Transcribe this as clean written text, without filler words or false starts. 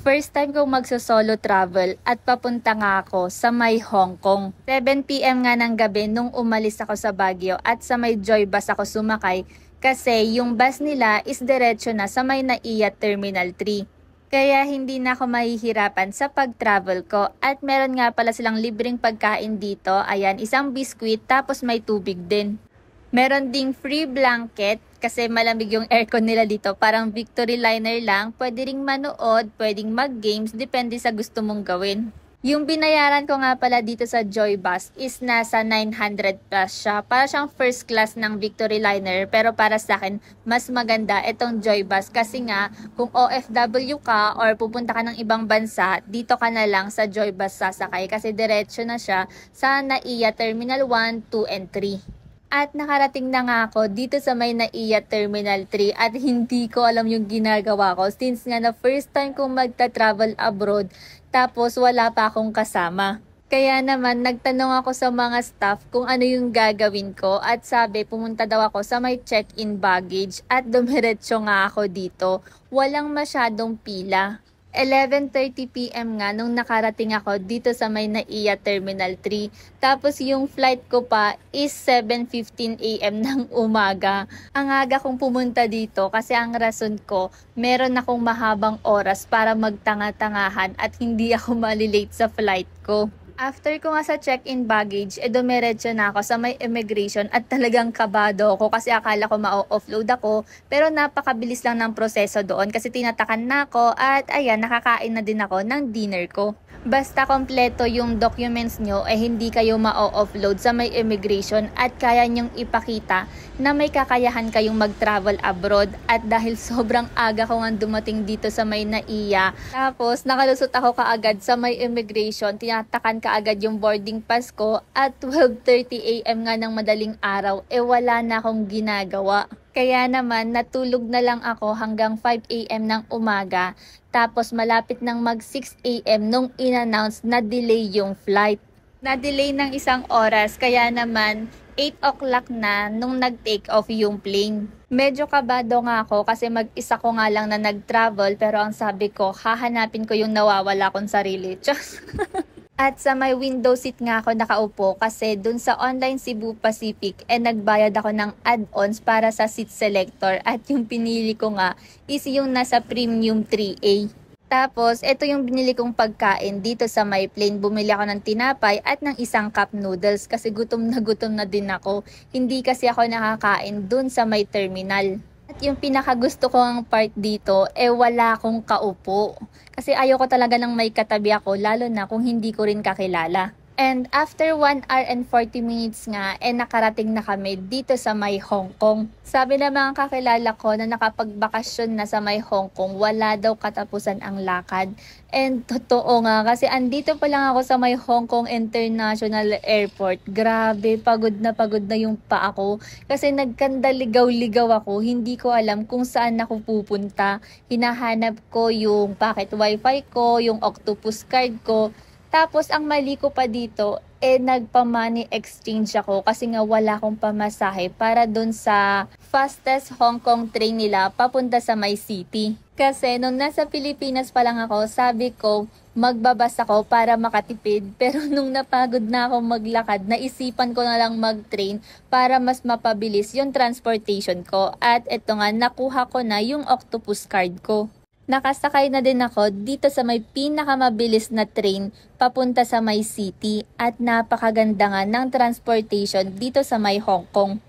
First time kong magso-solo travel at papunta nga ako sa may Hong Kong. 7 PM nga ng gabi nung umalis ako sa Baguio at sa may Joy Bus ako sumakay kasi yung bus nila is diretso na sa may NAIA Terminal 3. Kaya hindi na ako mahihirapan sa pag-travel ko at meron nga pala silang libreng pagkain dito. Ayan, isang biskwit tapos may tubig din. Meron ding free blanket kasi malamig yung aircon nila dito. Parang Victory Liner lang. Pwede ring manood, pwedeng mag-games, depende sa gusto mong gawin. Yung binayaran ko nga pala dito sa Joy Bus is nasa 900 plus siya. Para siyang first class ng Victory Liner pero para sa akin, mas maganda itong Joy Bus kasi nga kung OFW ka or pupunta ka ng ibang bansa, dito ka na lang sa Joy Bus sasakay kasi diretso na siya sa NAIA Terminal 1, 2, and 3. At nakarating na nga ako dito sa may NAIA Terminal 3 at hindi ko alam yung ginagawa ko since nga na first time kong magta-travel abroad tapos wala pa akong kasama. Kaya naman nagtanong ako sa mga staff kung ano yung gagawin ko at sabi pumunta daw ako sa may check-in baggage at dumiretso nga ako dito. Walang masyadong pila. 11:30 PM nga nung nakarating ako dito sa may NAIA Terminal 3. Tapos yung flight ko pa is 7:15 AM ng umaga. Ang aga kong pumunta dito kasi ang rason ko, meron akong mahabang oras para magtanga-tangahan at hindi ako malilate sa flight ko. After ko nga sa check-in baggage, dumiretso na ako sa may immigration at talagang kabado ako kasi akala ko ma-offload ako. Pero napakabilis lang ng proseso doon kasi tinatakan na ako at ayan, nakakain na din ako ng dinner ko. Basta kompleto yung documents nyo hindi kayo ma-offload sa may immigration at kaya nyong ipakita na may kakayahan kayong mag-travel abroad at dahil sobrang aga ko nga dumating dito sa may NAIA. Tapos nakalusot ako kaagad sa may immigration, tinatakan kaagad yung boarding pass ko at 12:30 AM nga ng madaling araw wala na akong ginagawa. Kaya naman natulog na lang ako hanggang 5 AM ng umaga. Tapos malapit nang mag 6 AM nung in-announce na delay yung flight. Na-delay ng isang oras kaya naman 8 o'clock na nung nag-take off yung plane. Medyo kabado nga ako kasi mag-isa ko nga lang na nag-travel pero ang sabi ko hahanapin ko yung nawawala kong sarili. Just At sa may window seat nga ako nakaupo kasi dun sa online Cebu Pacific nagbayad ako ng add-ons para sa seat selector at yung pinili ko nga is yung nasa premium 3A. Tapos ito yung binili kong pagkain dito sa my plane. Bumili ako ng tinapay at ng isang cup noodles kasi gutom na din ako. Hindi kasi ako nakakain dun sa may terminal. At yung pinakagusto ko ang part dito, wala akong kaupo. Kasi ayoko talaga ng may katabi ako, lalo na kung hindi ko rin kakilala. And after 1 hour and 40 minutes nga, nakarating na kami dito sa may Hong Kong. Sabi ng mga kakilala ko na nakapagbakasyon na sa may Hong Kong, wala daw katapusan ang lakad. And totoo nga, kasi andito pa lang ako sa may Hong Kong International Airport. Grabe, pagod na yung paa ko. Kasi nagkandaligaw-ligaw ako, hindi ko alam kung saan ako pupunta. Hinahanap ko yung packet wifi ko, yung octopus card ko. Tapos ang mali ko pa dito, nagpa-money exchange ako kasi nga wala akong pamasahe para dun sa fastest Hong Kong train nila papunta sa my city. Kasi nung nasa Pilipinas pa lang ako, sabi ko magbabas ako para makatipid. Pero nung napagod na ako maglakad, naisipan ko na lang mag-train para mas mapabilis yung transportation ko. At eto nga, nakuha ko na yung octopus card ko. Nakasakay na din ako dito sa may pinakamabilis na train papunta sa may city at napakaganda nga ng transportation dito sa may Hong Kong.